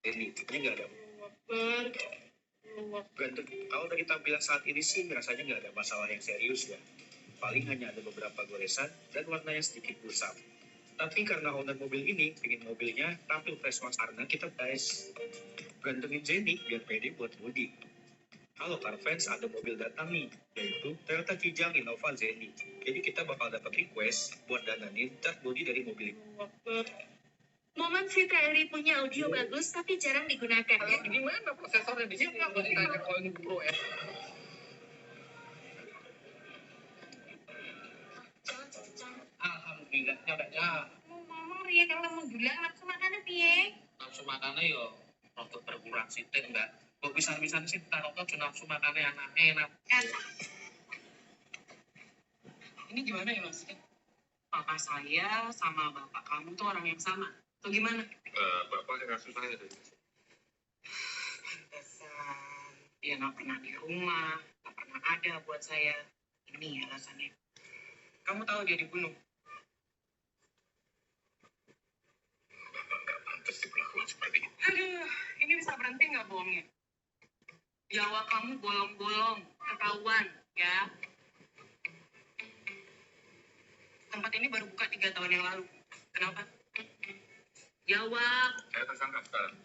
Ini nggak ada gantung. Kalau dari tampilan saat ini sih rasanya nggak ada masalah yang serius ya. Paling hanya ada beberapa goresan dan warnanya sedikit kusam. Tapi karena owner mobil ini ingin mobilnya tampil fresh mas karena kita guys gantungin Jenny biar pede buat mudik. Halo car fans, ada mobil datang nih, yaitu Toyota Kijang Innova Zenny. Jadi kita bakal dapat request buat dananin cat body dari mobil ini. Momen Fitri punya audio bagus tapi jarang digunakan. Gimana prosesornya di sini? Aku ditanya koin pro ya. Alhamdulillah, nyatanya. Ngomong Ria kalau mau bilang nafsu makannya piye? Nafsu makannya yo, untuk berkurang sih, enggak. Kok bisa-bisa sih taruh tuh nafsu makannya anaknya enak. Kan Ini gimana ya maksudnya? papa saya sama bapak kamu tuh orang yang sama. Tuh gimana? Bapak yang kasus saya deh. Pantesan dia nggak pernah di rumah, nggak pernah ada buat saya. Ini alasannya. Kamu tahu dia dibunuh? Bapak nggak pantas diperlakukan seperti itu. Aduh, ini bisa berhenti nggak bohongnya? Jawa kamu bolong-bolong, ketahuan, ya. Tempat ini baru buka 3 tahun yang lalu. Kenapa? Jawab. Saya tersangka sekarang.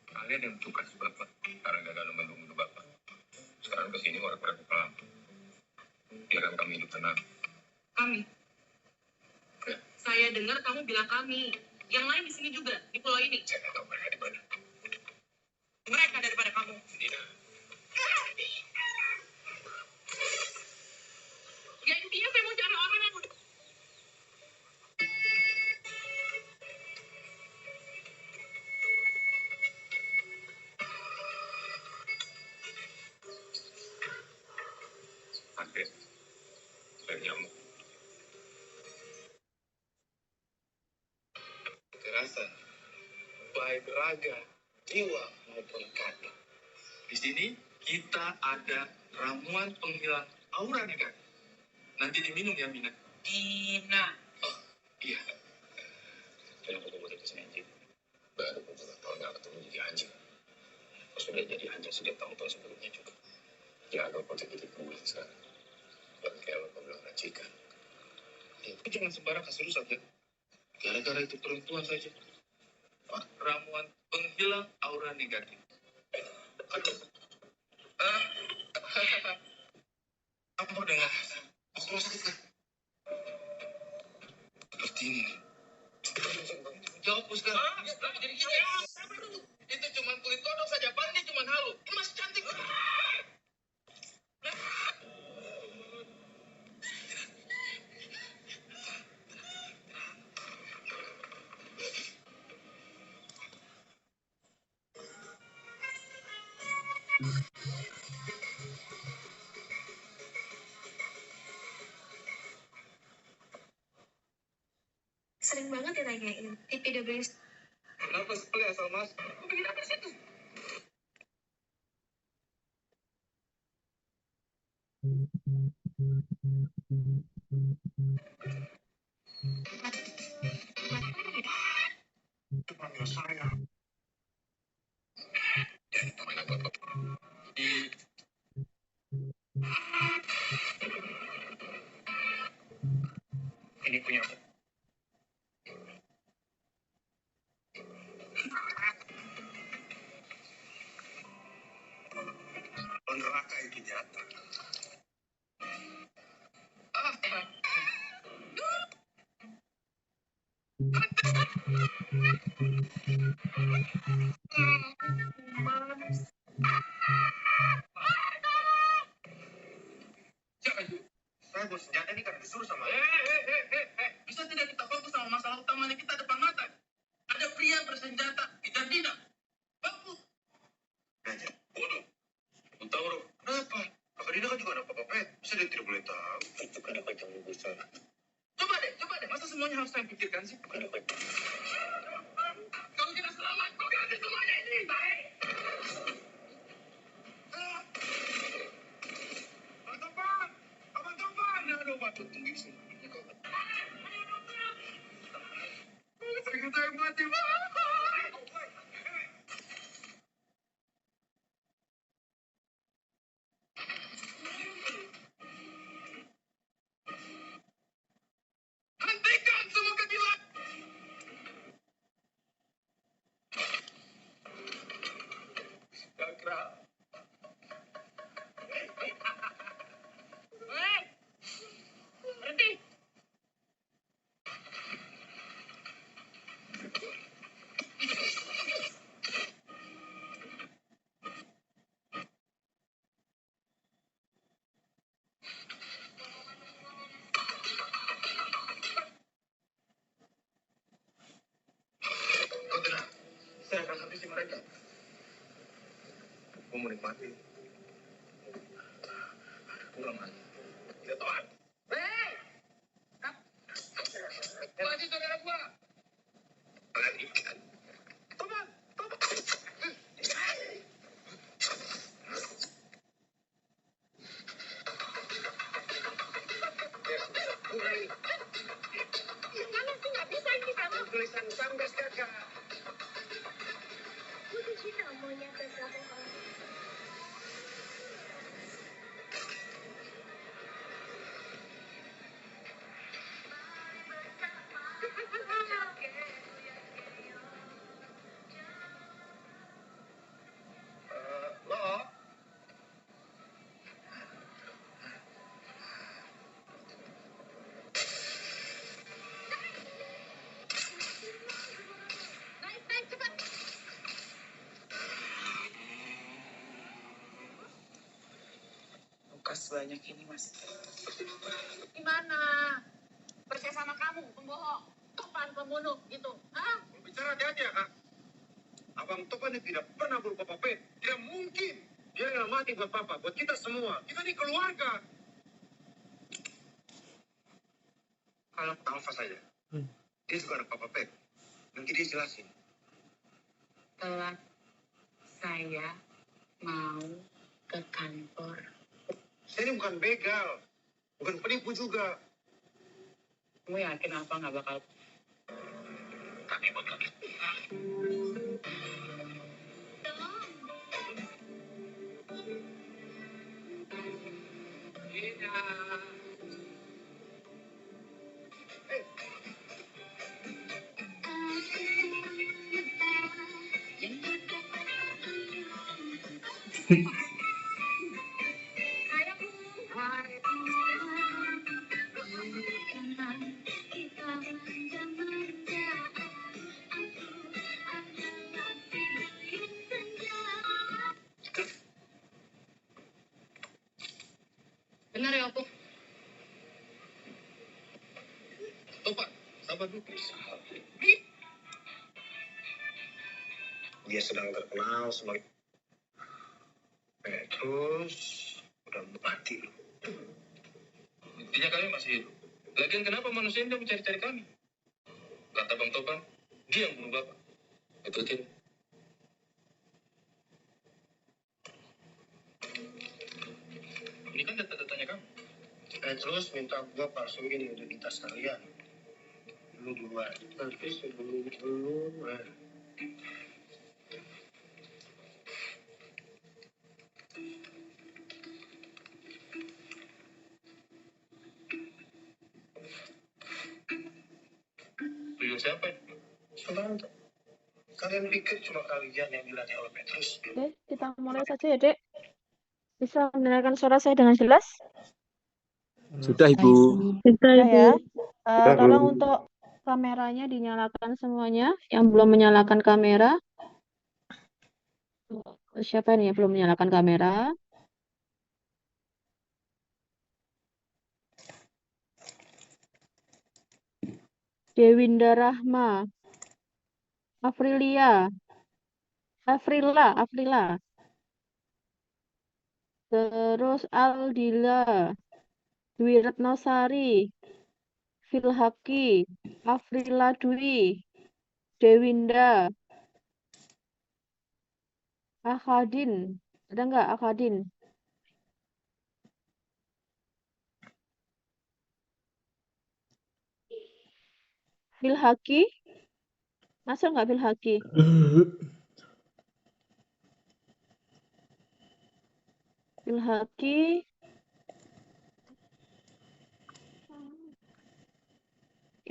Kalian yang tugas Bapak karena gagal membunuh Bapak. Sekarang kesini orang-orang pulang. Biarkan kami hidup tenang. Kami. Ya. Saya dengar kamu bilang kami. Yang lain di sini juga, di pulau ini. Saya nggak tahu mereka di mana. Mereka daripada kamu. Tidak. Ya intinya saya mau cari orang yang Sakit. Dan nyamuk. Terasa baik raga, jiwa maupun kaki. Di sini kita ada ramuan penghilang aura nih kan. Nanti diminum ya Mina. Dina. Iya. Kenapa kamu jadi kesini anjing? Baru beberapa tahun nggak ketemu jadi anjing. Kau sudah jadi anjing sejak tahun-tahun sebelumnya juga. Jaga kau jadi gue sekarang. Dan kalau kau bilang racikan. Itu jangan sembarang kasih rusak ya. Gara-gara itu perempuan saja. Pak, ramuan penghilang aura negatif. Aduh. Kamu dengar? Aku rumah sakit kan? Seperti ini nih. Jawab, Puska. Jadi gini ya. Itu cuma kulit kodok saja. Paling dia cuma halu. Ini masih cantik. Sering banget ditanyain. IPWS. Kenapa sekali asal mas? Kau bikin apa di situ? Itu panggil saya. Jadi teman Bapak. Ini punya aku. Neraka itu nyata. Siapa itu? Saya bawa senjata ini karena disuruh sama. Bisa tidak kita fokus sama masalah utamanya kita depan mata? Ada pria bersenjata, kita tidak. Bagus. Raja, bodoh. Tauro, kenapa? Kakak Dina kan juga anak Papa Pet. Bisa dia tidak boleh tahu. Itu kan apa yang besar. Coba deh. Masa semuanya harus saya pikirkan sih? Bukan apa itu. Kalau kita selamat, kok ganti semuanya ini? Baik. Abang Topan. Aduh, batu tinggi semuanya kok. Saya mati. kondisi mereka. Gue mau nikmati. Kurang aja. Tidak tahan. Hei! Lagi saudara gua. Kalian ikan. Topan! Gimana sih nggak bisa ini kamu? Tulisan Sambes kakak. Lo? Naik cepat. Lukas sebanyak ini, Mas. Gimana? Percaya sama kamu, pembohong, topan pembunuh gitu. Hah? Bicara hati-hati ya, Kak. Abang Topan ini tidak pernah berubah Papa. Tidak mungkin. Dia nggak mati buat Papa, buat kita semua. Kita ini keluarga. Kalau ke Alfa saja. Dia juga anak Papa Pet. Nanti dia jelasin. Telat. Saya mau ke kantor. Saya ini bukan begal. Bukan penipu juga. Gue yakin apa nggak bakal. Tapi bakal. Benar ya, Opuk? Topan, sabar dulu. Dia sedang terkenal sebagai Petrus udah mati. Intinya kami masih hidup. Lagian kenapa manusia ini mencari-cari kami? Kata Bang Topan, dia yang bunuh Bapak. Betul tidak? Ini kan data-datanya kamu. Petrus minta gua palsuin identitas kalian. Lu duluan. Tapi sebelum lu, Tuyul siapa? Saudara, kalian pikir cuma kalian yang dilatih oleh Petrus? Oke, kita mulai saja ya, Dek. Bisa mendengarkan suara saya dengan jelas? Sudah, Ibu. Sudah ya. Sudah, Bu. Tolong untuk kameranya dinyalakan semuanya. Yang belum menyalakan kamera. Siapa nih yang belum menyalakan kamera? Dewinda Rahma. Afrila. Terus Aldila. Dwi Retnosari. Filhaki. Afrila Dwi. Dewinda. Akadin. Ada nggak Akadin? Filhaki? Masuk nggak Filhaki? Filhaki.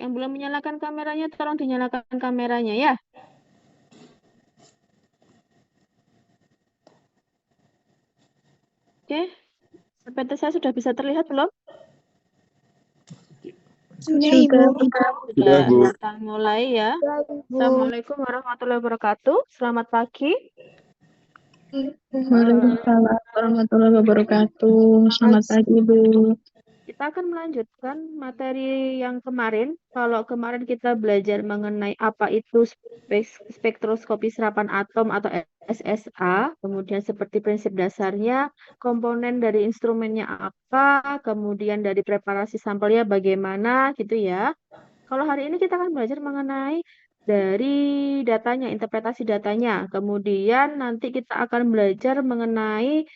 Yang belum menyalakan kameranya, tolong dinyalakan kameranya ya. Oke. PPT saya sudah bisa terlihat belum? Sudah, Bu. Kita mulai ya. Assalamualaikum warahmatullahi wabarakatuh. Selamat pagi. Waalaikumsalam warahmatullahi wabarakatuh. Selamat pagi, Bu. Kita akan melanjutkan materi yang kemarin. Kalau kemarin kita belajar mengenai apa itu spektroskopi serapan atom atau SSA, kemudian seperti prinsip dasarnya, komponen dari instrumennya apa, kemudian dari preparasi sampelnya bagaimana, gitu ya. Kalau hari ini kita akan belajar mengenai dari datanya, interpretasi datanya. Kemudian nanti kita akan belajar mengenai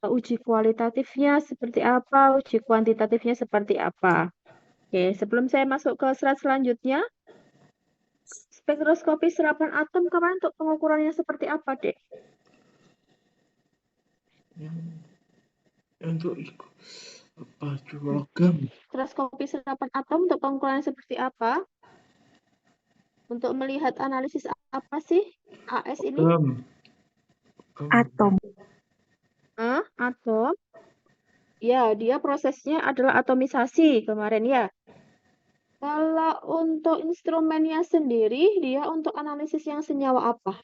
uji kualitatifnya seperti apa, uji kuantitatifnya seperti apa. Oke, sebelum saya masuk ke slide selanjutnya, spektroskopi serapan atom kemarin untuk pengukurannya seperti apa, Dek? Untuk apa logam? Spektroskopi serapan atom untuk pengukurannya seperti apa? Untuk melihat analisis apa sih AS ini? Atom. Atom. Ya, dia prosesnya adalah atomisasi kemarin ya. Kalau untuk instrumennya sendiri, dia untuk analisis yang senyawa apa?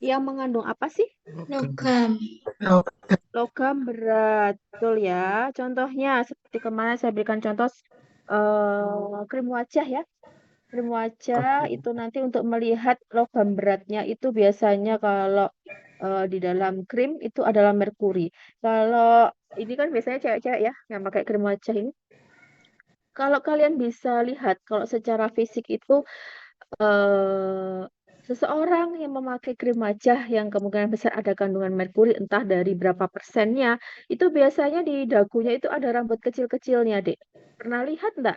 Yang mengandung apa sih? Logam. Logam berat, betul ya. Contohnya seperti kemarin saya berikan contoh krim wajah ya. Krim wajah itu nanti untuk melihat logam beratnya itu biasanya kalau di dalam krim itu adalah merkuri. Kalau ini kan biasanya cewek-cewek ya yang pakai krim wajah ini. Kalau kalian bisa lihat, kalau secara fisik itu seseorang yang memakai krim wajah yang kemungkinan besar ada kandungan merkuri, entah dari berapa persennya, itu biasanya di dagunya itu ada rambut kecil-kecilnya, Dek. Pernah lihat enggak?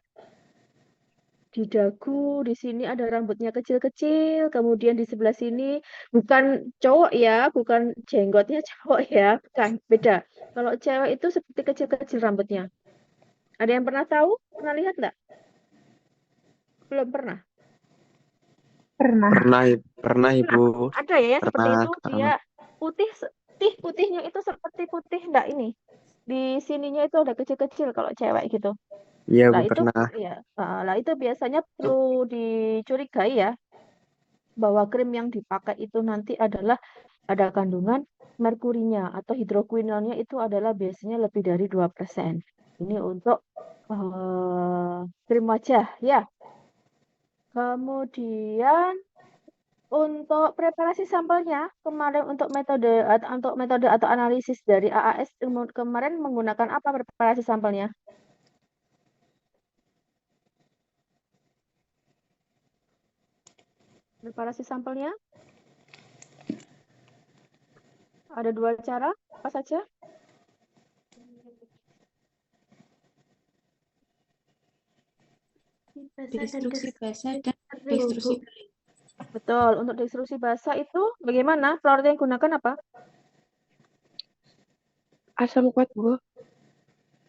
Di dagu, di sini ada rambutnya kecil-kecil, kemudian di sebelah sini bukan cowok ya, bukan jenggotnya cowok ya, bukan, beda. Kalau cewek itu seperti kecil-kecil rambutnya. Ada yang pernah tahu? Pernah lihat enggak? Belum pernah. Pernah Ibu. Ada ya, seperti Pernah. itu. Dia putihnya itu seperti putih enggak ini. Di sininya itu ada kecil-kecil kalau cewek gitu. Iya Lah Bu, itu pernah. ya, lah itu biasanya perlu dicurigai ya bahwa krim yang dipakai itu nanti adalah ada kandungan merkurinya atau hidroquinonnya itu adalah biasanya lebih dari 2%. Ini untuk krim wajah ya. Kemudian untuk preparasi sampelnya kemarin untuk metode atau analisis dari AAS kemarin menggunakan apa preparasi sampelnya? Preparasi sampelnya ada 2 cara, apa saja? Destruksi basah dan destruksi kering. Betul, untuk destruksi basah itu bagaimana? Pelarut yang digunakan apa? Asam kuat Bu.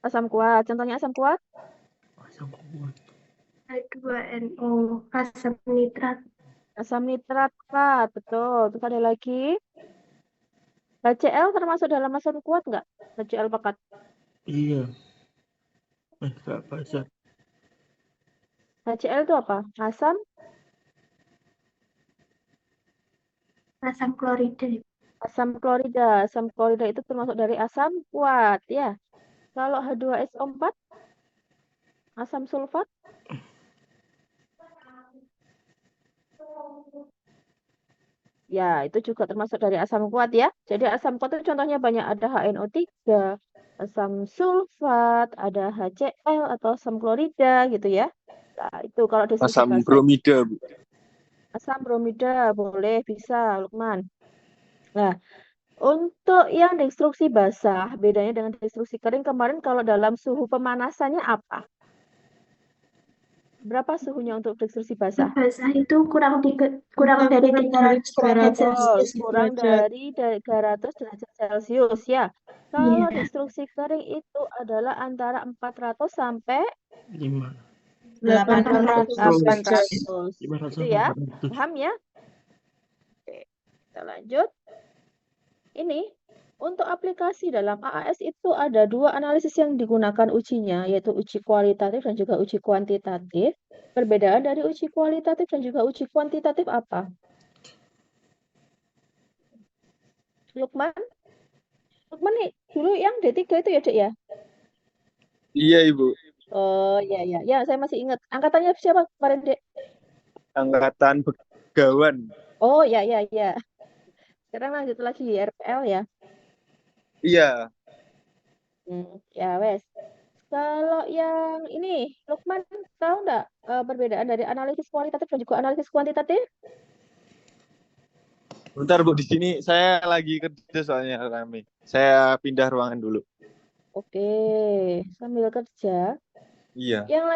Asam kuat. Contohnya asam kuat? H2NO, asam nitrat. Asam nitrat, betul. Terus ada lagi. HCl termasuk dalam asam kuat nggak? HCl pekat. Iya. Enggak basah. HCl itu apa? Asam klorida. Asam klorida. Asam klorida itu termasuk dari asam kuat ya. Kalau H2SO4 asam sulfat? Ya, itu juga termasuk dari asam kuat ya. Jadi asam kuat itu contohnya banyak, ada HNO3, asam sulfat, ada HCl atau asam klorida gitu ya. Nah, itu kalau destruksi Asam basah. bromida Bu. Asam bromida boleh, bisa Lukman. Nah, untuk yang destruksi basah, bedanya dengan destruksi kering kemarin kalau dalam suhu pemanasannya apa? Berapa suhunya untuk destruksi basah? Basah itu kurang dari 300 derajat Celcius. Kurang dari 300 derajat Celcius ya. Kalau destruksi kering itu adalah antara 400 sampai 800. 800. Itu ya. 500. Paham ya? Oke, kita lanjut. Ini untuk aplikasi dalam AAS itu ada 2 analisis yang digunakan ujinya, yaitu uji kualitatif dan juga uji kuantitatif. Perbedaan dari uji kualitatif dan juga uji kuantitatif apa? Lukman nih dulu yang D3 itu ya, Dek ya? Iya, Ibu. Oh, iya, iya. Ya, saya masih ingat. Angkatannya siapa kemarin, Dek? Angkatan Begawan. Oh, iya, iya, iya. Sekarang lanjut lagi RPL ya. Iya. Ya, wes. Kalau yang ini, Lukman, tahu nggak perbedaan dari analisis kualitatif dan juga analisis kuantitatif? Bentar, Bu. Di sini saya lagi kerja soalnya rame. Saya pindah ruangan dulu. Oke, sambil kerja. Iya. Yang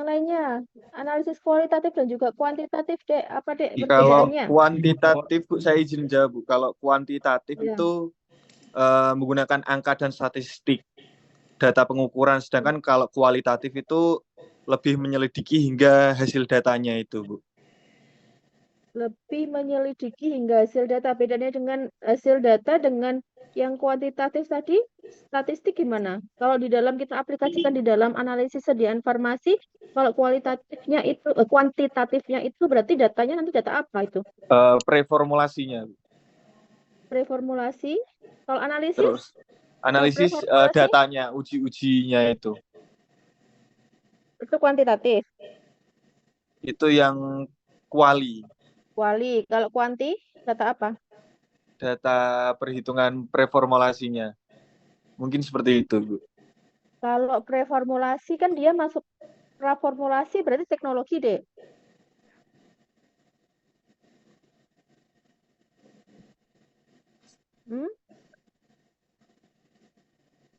lainnya, analisis kualitatif dan juga kuantitatif, Dek. Apa, Dek, Kalau perbedaannya? kuantitatif, Bu, saya izin jawab, Bu. Kalau kuantitatif Ya. itu menggunakan angka dan statistik, data pengukuran. Sedangkan kalau kualitatif itu lebih menyelidiki hingga hasil datanya itu, Bu. Lebih menyelidiki hingga hasil data. Bedanya dengan hasil data dengan yang kuantitatif tadi, statistik gimana? Kalau di dalam kita aplikasikan di dalam analisis sediaan farmasi, kalau kualitatifnya itu, kuantitatifnya itu berarti datanya nanti data apa itu? Preformulasinya. Preformulasi. Kalau analisis? Terus analisis preformulasi? datanya, uji-ujinya itu. Itu kuantitatif. Itu yang kuali. Kuali. Kalau kuanti, data apa? Data perhitungan preformulasinya. Mungkin seperti itu, Bu. Kalau preformulasi kan dia masuk praformulasi berarti teknologi, deh. Hmm?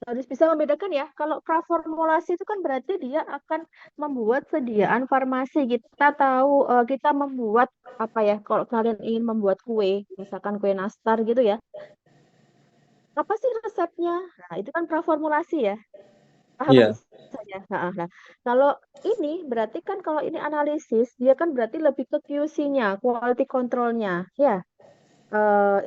Harus bisa membedakan ya. Kalau praformulasi itu kan berarti dia akan membuat sediaan farmasi. Kita tahu kita membuat apa ya? Kalau kalian ingin membuat kue, misalkan kue nastar gitu ya. Apa sih resepnya? Nah, itu kan praformulasi ya. Paham Iya. maksud saya? Nah, kalau ini berarti kan kalau ini analisis, dia kan berarti lebih ke QC-nya, quality control-nya, ya. Eh,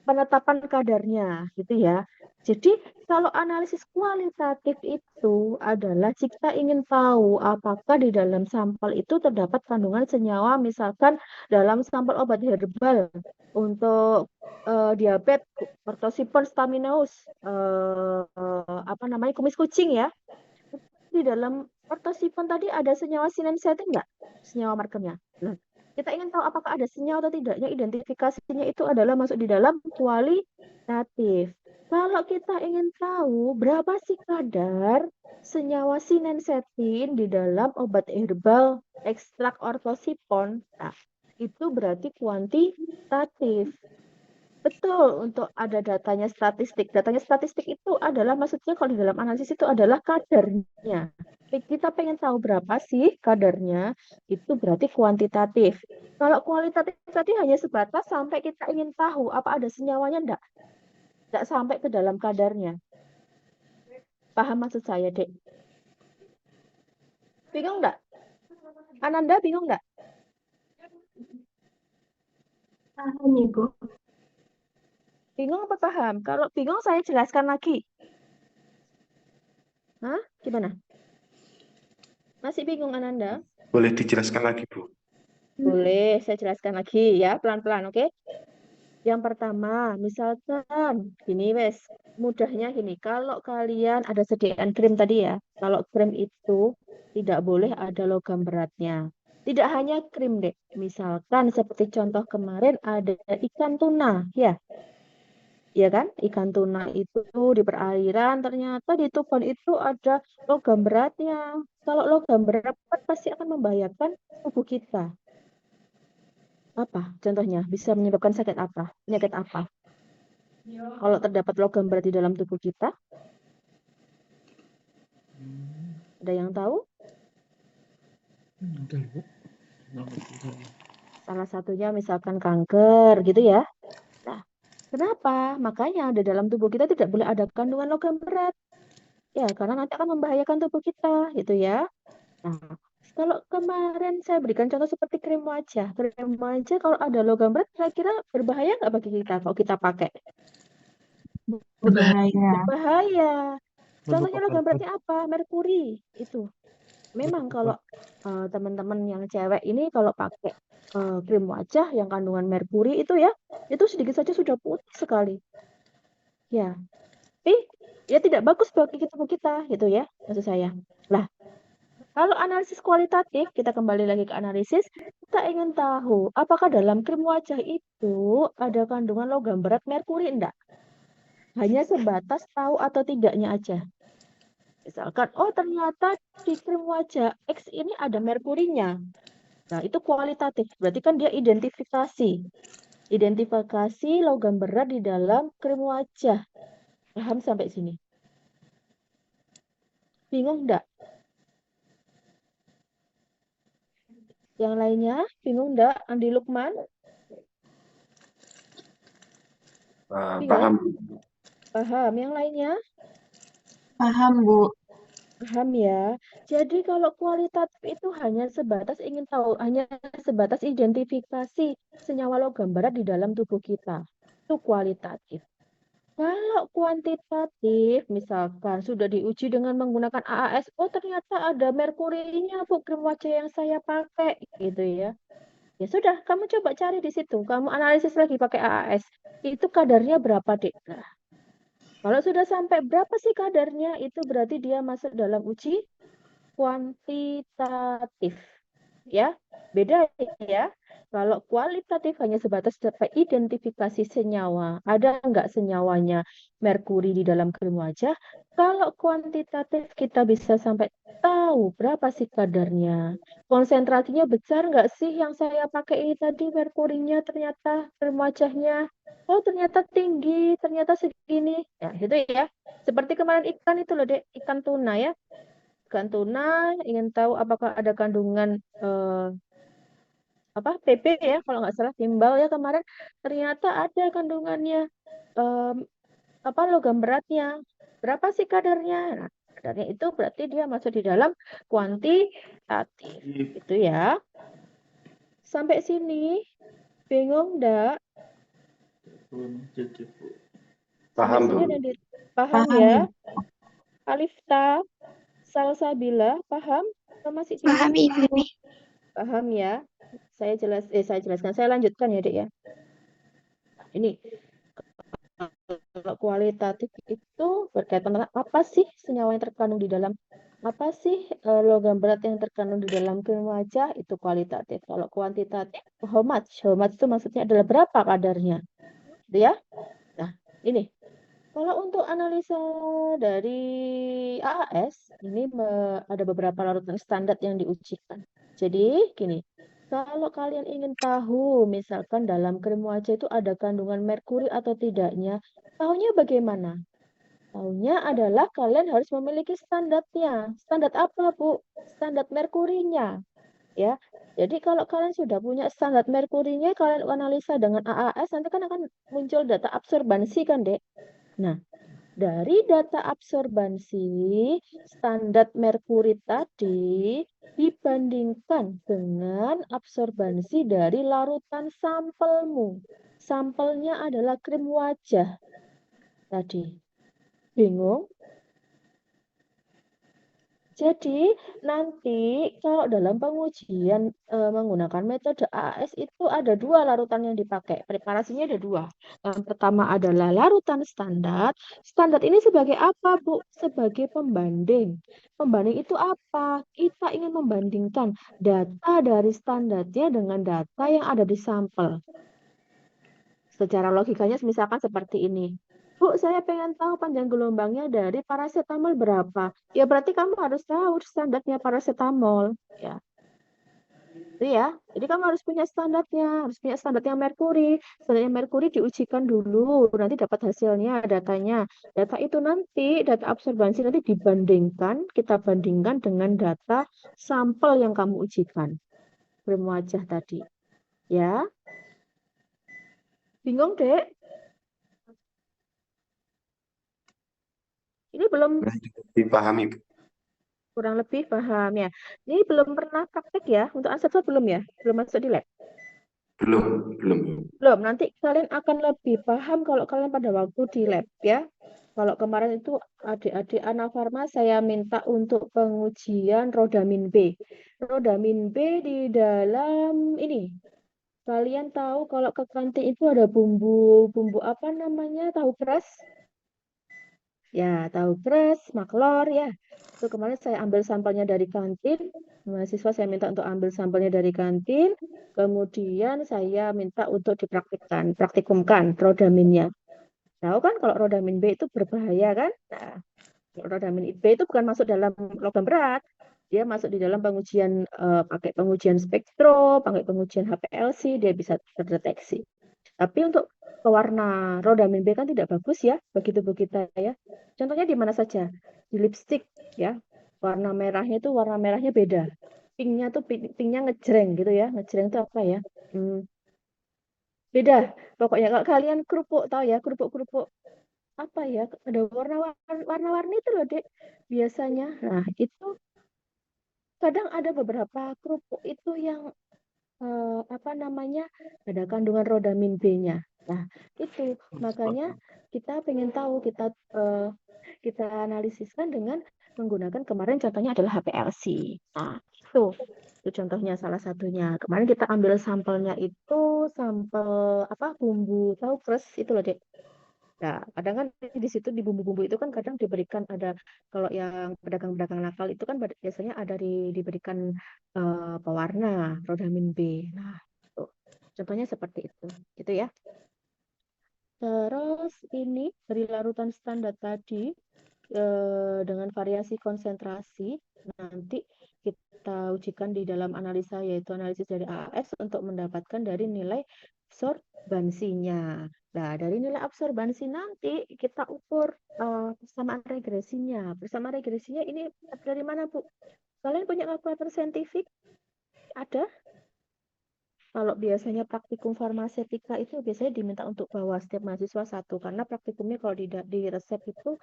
penetapan kadarnya gitu ya. Jadi kalau analisis kualitatif itu adalah jika ingin tahu apakah di dalam sampel itu terdapat kandungan senyawa misalkan dalam sampel obat herbal untuk diabetes, ortosipon stamineus, apa namanya kumis kucing ya. Di dalam ortosipon tadi ada senyawa sinensetin nggak? Senyawa markernya. Nah, kita ingin tahu apakah ada senyawa atau tidaknya, identifikasinya itu adalah masuk di dalam kualitatif. Kalau kita ingin tahu berapa sih kadar senyawa sinensetin di dalam obat herbal ekstrak ortosipon, nah, itu berarti kuantitatif. Betul, untuk ada datanya statistik. Datanya statistik itu adalah maksudnya kalau di dalam analisis itu adalah kadarnya. Kita pengen tahu berapa sih kadarnya, itu berarti kuantitatif. Kalau kualitatif tadi hanya sebatas sampai kita ingin tahu apa ada senyawanya enggak. Enggak sampai ke dalam kadarnya. Paham maksud saya, Dek? Bingung enggak? Ananda bingung enggak? Paham, Ibu. Bingung apa paham? Kalau bingung saya jelaskan lagi. Hah? Gimana? Masih bingung Ananda? Boleh dijelaskan lagi, Bu? Boleh, saya jelaskan lagi ya, pelan-pelan, oke? Yang pertama, misalkan gini wes, mudahnya gini, kalau kalian ada sediaan krim tadi ya, kalau krim itu tidak boleh ada logam beratnya. Tidak hanya krim deh, misalkan seperti contoh kemarin ada ikan tuna, ya. Ya kan? Ikan tuna itu di perairan ternyata di tuban itu ada logam beratnya. Kalau logam berat pasti akan membahayakan tubuh kita. Apa contohnya? Bisa menyebabkan sakit apa? Penyakit apa? Kalau terdapat logam berat di dalam tubuh kita? Ada yang tahu? Bentar, Bu. Salah satunya misalkan kanker gitu ya. Nah, kenapa? Makanya di dalam tubuh kita tidak boleh ada kandungan logam berat. Ya, karena nanti akan membahayakan tubuh kita gitu ya. Nah, kalau kemarin saya berikan contoh seperti krim wajah. Krim wajah kalau ada logam berat kira-kira berbahaya nggak bagi kita kalau kita pakai? Berbahaya. Berbahaya. Contohnya Merupakan logam beratnya apa? Merkuri itu. Memang kalau teman-teman yang cewek ini kalau pakai krim wajah yang kandungan merkuri itu ya, itu sedikit saja sudah putih sekali. Ya, Tapi ya tidak bagus bagi tubuh kita gitu ya maksud saya. Nah, kalau analisis kualitatif, kita kembali lagi ke analisis, kita ingin tahu apakah dalam krim wajah itu ada kandungan logam berat merkuri enggak? Hanya sebatas tahu atau tidaknya aja. Misalkan, oh ternyata di krim wajah X ini ada merkurinya. Nah, itu kualitatif. Berarti kan dia identifikasi. Identifikasi logam berat di dalam krim wajah. Paham sampai sini? Bingung enggak? Yang lainnya, bingung enggak? Andi Lukman? Bingung? Paham. Paham. Yang lainnya? Paham, Bu. Paham ya. Jadi kalau kualitatif itu hanya sebatas ingin tahu, hanya sebatas identifikasi senyawa logam berat di dalam tubuh kita. Itu kualitatif. Kalau kuantitatif, misalkan sudah diuji dengan menggunakan AAS, oh ternyata ada merkurinya bu krim wajah yang saya pakai, gitu ya. Ya sudah, kamu coba cari di situ. Kamu analisis lagi pakai AAS. Itu kadarnya berapa, Dek? Nah, kalau sudah sampai berapa sih kadarnya, itu berarti dia masuk dalam uji kuantitatif. Ya, beda ya. Kalau kualitatif hanya sebatas dapat identifikasi senyawa, ada nggak senyawanya merkuri di dalam krim wajah. Kalau kuantitatif kita bisa sampai tahu berapa sih kadarnya. Konsentrasinya besar nggak sih yang saya pakai ini tadi merkurinya ternyata krim wajahnya. Oh ternyata tinggi, ternyata segini. Ya gitu ya. Seperti kemarin ikan itu loh dek, ikan tuna ya. Ikan tuna ingin tahu apakah ada kandungan apa PP ya kalau nggak salah timbal ya kemarin ternyata ada kandungannya em, apa logam beratnya berapa sih kadarnya nah, kadarnya itu berarti dia masuk di dalam kuantitatif itu ya sampai sini bingung enggak sampai Paham, sini Bu. ada paham Paham, ya Ibu. Alifta Salsabila paham atau masih Paham, bingung Ibu. paham ya saya jelaskan saya lanjutkan ya dek ya ini kalau kualitatif itu berkaitan dengan apa sih senyawa yang terkandung di dalam apa sih logam berat yang terkandung di dalam krim wajah itu kualitatif. Kalau kuantitatif, how much? How much itu maksudnya adalah berapa kadarnya, gitu ya? Nah, ini kalau untuk analisa dari AAS ini ada beberapa larutan standar yang diujikan. Jadi gini, kalau kalian ingin tahu misalkan dalam krim wajah itu ada kandungan merkuri atau tidaknya, tahunya bagaimana? Tahunya adalah kalian harus memiliki standarnya. Standar apa, Bu? Standar merkurinya, ya. Jadi kalau kalian sudah punya standar merkurinya, kalian analisa dengan AAS, nanti kan akan muncul data absorbansi kan, Dek? Nah, dari data absorbansi, standar merkuri tadi dibandingkan dengan absorbansi dari larutan sampelmu. Sampelnya adalah krim wajah tadi. Bingung? Jadi nanti kalau dalam pengujian menggunakan metode AAS itu ada dua larutan yang dipakai. Preparasinya ada dua. Yang pertama adalah larutan standar. Standar ini sebagai apa, Bu? Sebagai pembanding. Pembanding itu apa? Kita ingin membandingkan data dari standarnya dengan data yang ada di sampel. Secara logikanya misalkan seperti ini. Bu, saya pengen tahu panjang gelombangnya dari paracetamol berapa. Ya berarti kamu harus tahu standarnya paracetamol. Ya, itu ya. Jadi kamu harus punya standarnya merkuri. Standarnya merkuri diujikan dulu, nanti dapat hasilnya, datanya. Data itu nanti, data absorbansi nanti dibandingkan, kita bandingkan dengan data sampel yang kamu ujikan. Krim wajah tadi. Ya. Bingung, Dek? Ini belum Dipahami, Bu. kurang lebih paham ya. Ini belum pernah praktek ya untuk ansatwa belum ya? Belum masuk di lab? Belum. Belum. Nanti kalian akan lebih paham kalau kalian pada waktu di lab ya. Kalau kemarin itu adik-adik Anafarma saya minta untuk pengujian rodamin B. Rodamin B di dalam ini. Kalian tahu kalau ke kantin itu ada bumbu apa namanya? Tahu keras? Ya, tahu Kres, Maklor ya. Itu kemarin saya ambil sampelnya dari kantin. Mahasiswa saya minta untuk ambil sampelnya dari kantin. Kemudian saya minta untuk praktikumkan rodaminnya. Tahu kan kalau rodamin B itu berbahaya kan? Nah, kalau rodamin B itu bukan masuk dalam logam berat. Dia masuk di dalam pengujian pakai pengujian spektro, pakai pengujian HPLC, dia bisa terdeteksi. Tapi untuk pewarna rodamin B kan tidak bagus ya bagi tubuh kita ya. Contohnya di mana saja? Di lipstick ya. Warna merahnya itu warna merahnya beda. Pinknya tuh pinknya ngejreng gitu ya. Ngejreng itu apa ya? Beda. Pokoknya kalau kalian kerupuk tahu ya kerupuk-kerupuk apa ya? Ada warna-warni itu loh, Dek. Biasanya. Nah, itu kadang ada beberapa kerupuk itu yang apa namanya ada kandungan rodamin B-nya. Nah, itu makanya kita pengen tahu kita analisiskan dengan menggunakan kemarin contohnya adalah HPLC. Nah, itu contohnya salah satunya. Kemarin kita ambil sampelnya itu sampel apa bumbu tahu kres itu loh, Dek. Nah, kadang kan di situ di bumbu-bumbu itu kan kadang diberikan ada kalau yang pedagang-pedagang nakal itu kan biasanya ada diberikan pewarna rodamin B. Nah, tuh. Contohnya seperti itu. Gitu ya. Terus ini dari larutan standar tadi dengan variasi konsentrasi nanti kita ujikan di dalam analisa yaitu analisis dari AS untuk mendapatkan dari nilai absorbansinya. Nah, dari nilai absorbansi nanti kita ukur persamaan regresinya. Persamaan regresinya ini dari mana, Bu? Kalian punya kalkulator saintifik? Ada? Kalau biasanya praktikum farmasetika itu biasanya diminta untuk bawa setiap mahasiswa satu karena praktikumnya kalau di resep itu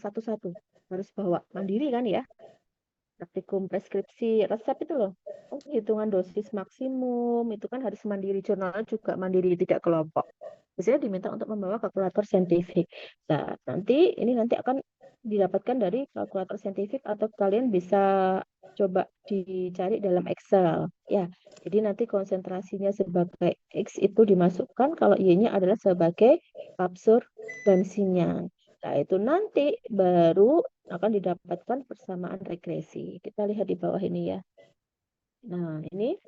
satu-satu harus bawa mandiri kan ya. Praktikum preskripsi resep itu loh. Hitungan dosis maksimum itu kan harus mandiri, jurnal juga mandiri tidak kelompok. Biasanya diminta untuk membawa kalkulator saintifik. Nah, nanti akan didapatkan dari kalkulator saintifik atau kalian bisa coba dicari dalam Excel. Ya, jadi nanti konsentrasinya sebagai X itu dimasukkan kalau Y-nya adalah sebagai absorbansinya. Nah, itu nanti baru akan didapatkan persamaan regresi. Kita lihat di bawah ini ya. Nah, ini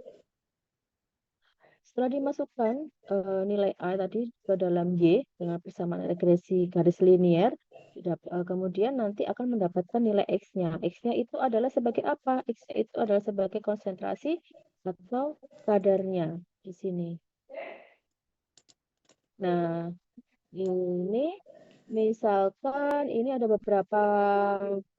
setelah dimasukkan nilai A tadi ke dalam Y dengan persamaan regresi garis linier, kemudian nanti akan mendapatkan nilai X-nya. X-nya itu adalah sebagai apa? X-nya itu adalah sebagai konsentrasi atau kadarnya di sini. Nah, ini misalkan ini ada beberapa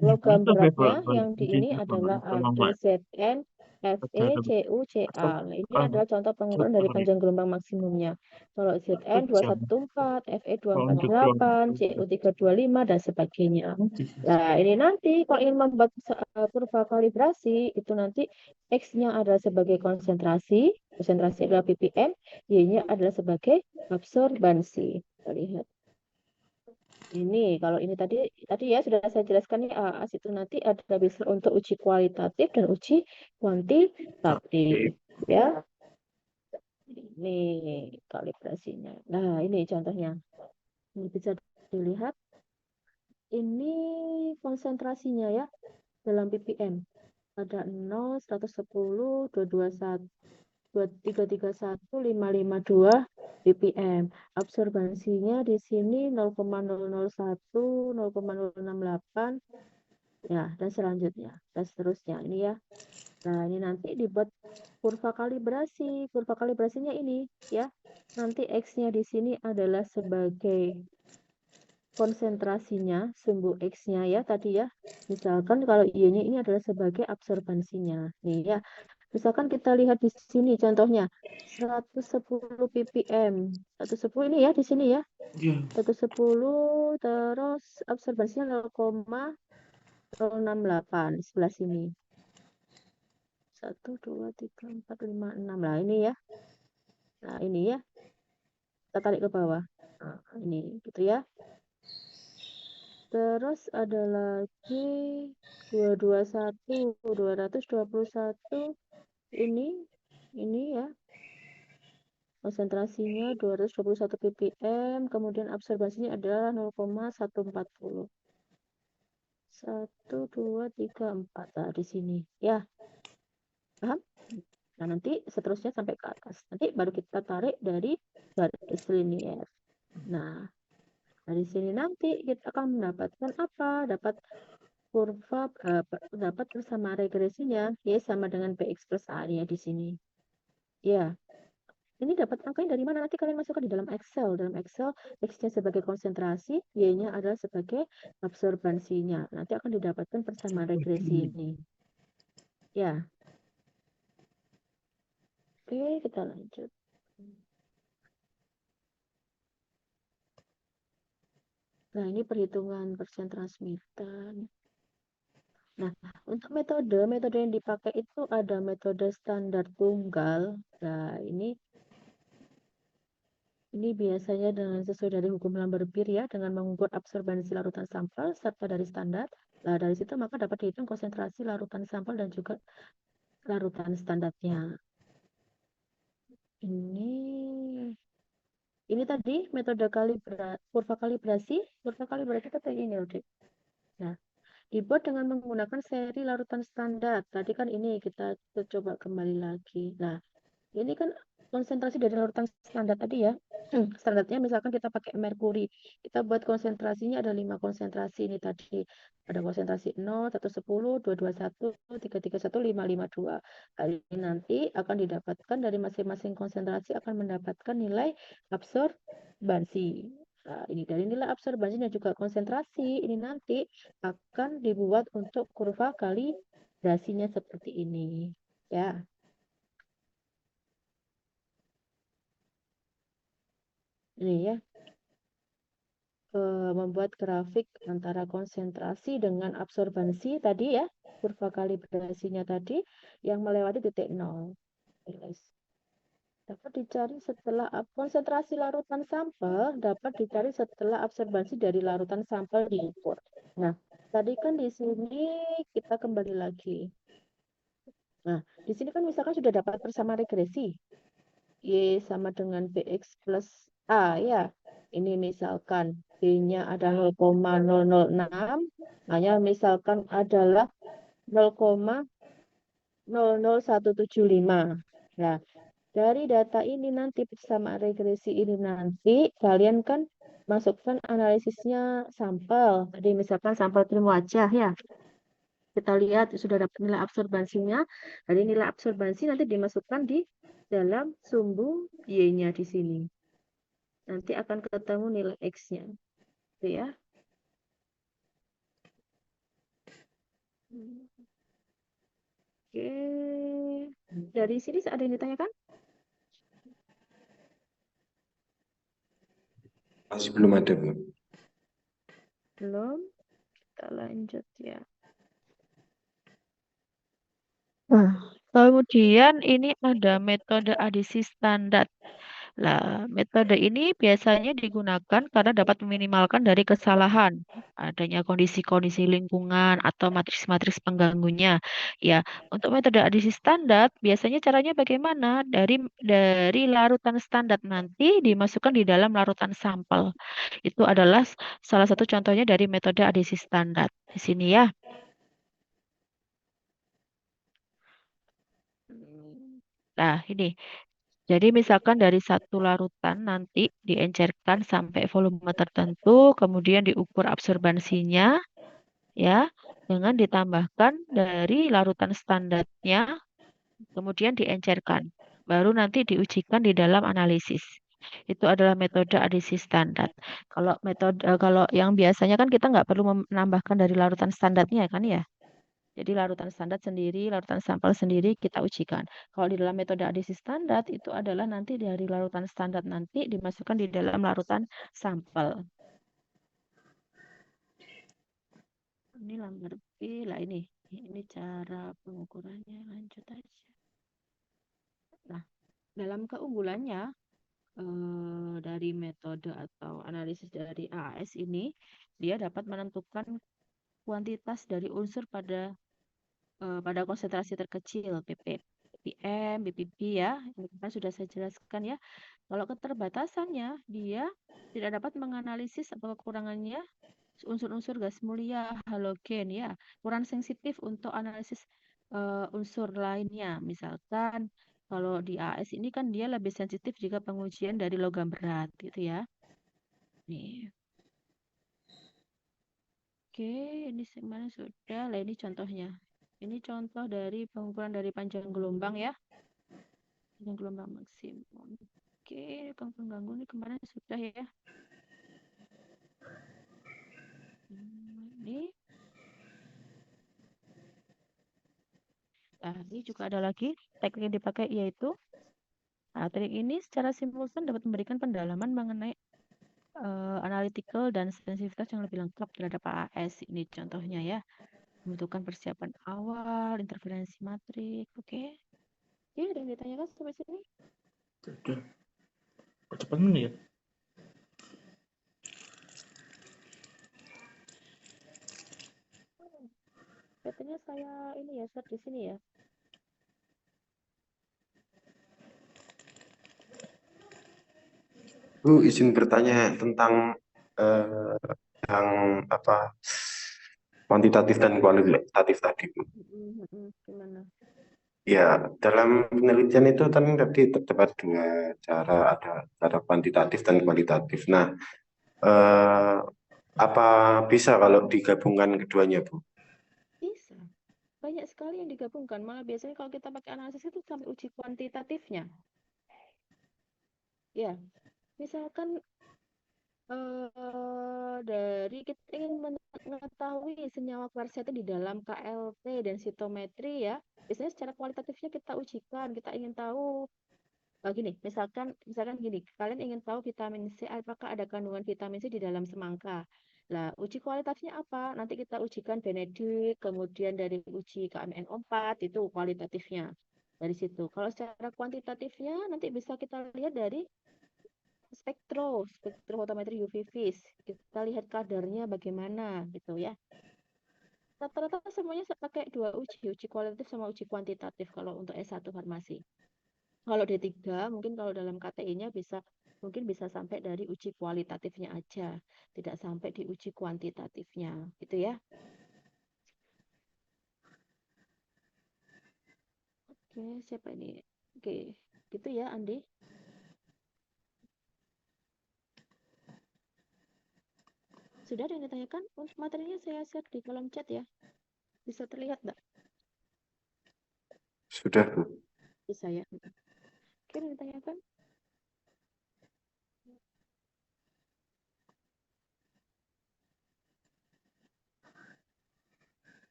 logam beratnya yang di ini adalah ada Zn, Fe, Cu, Ca. Nah, ini adalah contoh pengukuran dari panjang gelombang maksimumnya. Kalau Zn 214, Fe 248, Cu 325 dan sebagainya. Nah, ini nanti kalau ingin membuat kurva kalibrasi itu nanti X-nya adalah sebagai konsentrasi adalah ppm, Y-nya adalah sebagai absorbansi. Kita lihat. Ini kalau ini tadi ya sudah saya jelaskan nih AAS itu nanti ada bisa untuk uji kualitatif dan uji kuantitatif ya. Ini kalibrasinya. Nah, ini contohnya. Ini bisa dilihat. Ini konsentrasinya ya dalam ppm. Ada 0, 110, 221, 2331, 552 ppm. Absorbansinya di sini 0,001, 0,068 ya, dan selanjutnya dan seterusnya ini ya. Nah, ini nanti dibuat kurva kalibrasi. Kurva kalibrasinya ini ya. Nanti X-nya di sini adalah sebagai konsentrasinya, sumbu X-nya ya tadi ya. Misalkan kalau Y-nya ini adalah sebagai absorbansinya. Nih ya. Misalkan kita lihat di sini contohnya 110 ppm. 110 ini ya di sini ya. 110 terus absorbansinya 0,068 di sebelah sini. 1 2 3 4 5 6 lah ini ya. Nah, ini ya. Kita tarik ke bawah. Nah, ini gitu ya. Terus ada lagi 221, 221 ini ya. Konsentrasinya 221 ppm, kemudian absorbansinya adalah 0,140. 1, 2, 3, 4. Nah, di sini. Ya, paham? Nah, nanti seterusnya sampai ke atas. Nanti baru kita tarik dari garis linier. Nah, dari sini nanti kita akan mendapatkan apa? Dapat kurva, dapat bersama regresinya, Y sama dengan PX plus A ya di sini. Ya, ini dapat angkanya dari mana? Nanti kalian masukkan di dalam Excel. Dalam Excel, X-nya sebagai konsentrasi, Y-nya adalah sebagai absorbansinya. Nanti akan didapatkan persamaan regresi ini. Ya. Oke, kita lanjut. Nah, ini perhitungan persen transmitan. Nah, untuk metode yang dipakai itu ada metode standar tunggal. Nah, ini biasanya dengan sesuai dari hukum Lambert-Beer ya, dengan mengukur absorbansi larutan sampel serta dari standar. Nah, dari situ maka dapat dihitung konsentrasi larutan sampel dan juga larutan standarnya. Ini tadi metode kurva kalibrasi. Kurva kalibrasi itu kayak ini loh, Dek. Nah, dibuat dengan menggunakan seri larutan standar. Tadi kan ini kita coba kembali lagi. Nah, ini kan konsentrasi dari larutan standar tadi ya. Standarnya misalkan kita pakai merkuri. Kita buat konsentrasinya ada 5 konsentrasi ini tadi. Ada konsentrasi 0, 1, 10, 2, 2, 1, 3, 3, 1, 5, 5, 2. Ini nanti akan didapatkan dari masing-masing konsentrasi akan mendapatkan nilai absorbansi. Nah, ini dari nilai absorbansi dan juga konsentrasi ini nanti akan dibuat untuk kurva kalibrasinya seperti ini. Ya. Ini ya. Membuat grafik antara konsentrasi dengan absorbansi tadi ya, kurva kalibrasinya tadi yang melewati titik 0. Dapat dicari setelah konsentrasi larutan sampel, dapat dicari setelah absorbansi dari larutan sampel diukur. Nah, tadi kan di sini kita kembali lagi. Nah, di sini kan misalkan sudah dapat persamaan regresi. Y sama dengan PX plus A ya. Ini misalkan B-nya ada 0,006, hanya misalkan adalah 0,00175. Nah, dari data ini nanti persamaan regresi ini nanti kalian kan masukkan analisisnya sampel. Tadi misalkan sampel film wajah ya. Kita lihat sudah dapat nilai absorbansinya. Dari nilai absorbansi nanti dimasukkan di dalam sumbu Y-nya di sini. Nanti akan ketemu nilai X-nya. Itu ya. Oke. Dari sini ada yang ditanyakan? Masih belum ada, Bu. Belum. Kita lanjut ya. Nah, kemudian ini ada metode adisi standar. Nah, metode ini biasanya digunakan karena dapat meminimalkan dari kesalahan adanya kondisi-kondisi lingkungan atau matriks-matriks pengganggunya. Ya, untuk metode adisi standar biasanya caranya bagaimana? Dari larutan standar nanti dimasukkan di dalam larutan sampel. Itu adalah salah satu contohnya dari metode adisi standar. Di sini ya. Nah, ini. Jadi misalkan dari satu larutan nanti diencerkan sampai volume tertentu, kemudian diukur absorbansinya, ya, dengan ditambahkan dari larutan standarnya, kemudian diencerkan. Baru nanti diujikan di dalam analisis. Itu adalah metode adisi standar. Kalau yang biasanya kan kita nggak perlu menambahkan dari larutan standarnya kan ya. Jadi larutan standar sendiri, larutan sampel sendiri kita ujikan. Kalau di dalam metode adisi standar itu adalah nanti dari larutan standar nanti dimasukkan di dalam larutan sampel. Ini Lambert-Beer lah ini cara pengukurannya. Lanjut aja. Nah, dalam keunggulannya dari metode atau analisis dari AAS ini, dia dapat menentukan kuantitas dari unsur pada konsentrasi terkecil PP. BPM, BPB ya. Ini kan sudah saya jelaskan ya. Kalau keterbatasannya, dia tidak dapat menganalisis apa kekurangannya unsur-unsur gas mulia halogen ya. Kurang sensitif untuk analisis unsur lainnya. Misalkan kalau di AS ini kan dia lebih sensitif jika pengujian dari logam berat gitu ya. Nih. Oke, ini semuanya sudah. Lah ini contohnya. Ini contoh dari pengukuran dari panjang gelombang ya. Panjang gelombang maksimum. Oke, pengganggu ini kemarin sudah ya. Ini. Nah, ini juga ada lagi teknik yang dipakai yaitu teknik ini secara simultan dapat memberikan pendalaman mengenai analytical dan sensitivitas yang lebih lengkap terhadap AAS. Ini contohnya ya. Membutuhkan persiapan awal, interferensi matrik. Oke. Oke, ada yang ditanyakan sampai sini? Sudah. Kecepatan ya? Katanya saya ini ya, share di sini ya. Bu, izin bertanya tentang yang apa kuantitatif dan kualitatif tadi, Bu. Gimana? Ya, dalam penelitian itu kan tadi terdapat dua cara, ada cara kuantitatif dan kualitatif. Nah, apa bisa kalau digabungkan keduanya, Bu? Bisa. Banyak sekali yang digabungkan. Malah biasanya kalau kita pakai analisis itu sampai uji kuantitatifnya. Ya, misalkan dari kita ingin mengetahui senyawa kvarsetin di dalam KLT dan sitometri ya. Biasanya secara kualitatifnya kita ujikan, kita ingin tahu gini, misalkan gini, kalian ingin tahu vitamin C apakah ada kandungan vitamin C di dalam semangka. Nah, uji kualitatifnya apa? Nanti kita ujikan Benedict, kemudian dari uji KMNO4 itu kualitatifnya dari situ. Kalau secara kuantitatifnya nanti bisa kita lihat dari spektrofotometri UV vis. Kita lihat kadarnya bagaimana gitu ya. Rata-rata semuanya pakai dua uji kualitatif sama uji kuantitatif kalau untuk S1 farmasi. Kalau D3 mungkin kalau dalam KTI-nya mungkin bisa sampai dari uji kualitatifnya aja, tidak sampai di uji kuantitatifnya, gitu ya. Oke, siapa ini? Oke, gitu ya Andi. Sudah ada yang ditanyakan? Untuk materinya saya share di kolom chat ya. Bisa terlihat nggak? Sudah, Bu. Bisa ya. Oke, ada yang ditanyakan?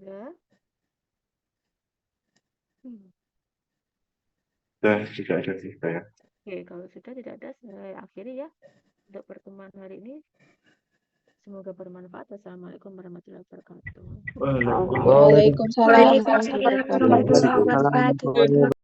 Ya. Sudah, tidak ada sih saya. Oke, kalau sudah tidak ada, saya akhiri ya untuk pertemuan hari ini. Semoga bermanfaat. Assalamualaikum warahmatullahi wabarakatuh. Waalaikumsalam. Waalaikumsalam warahmatullahi wabarakatuh.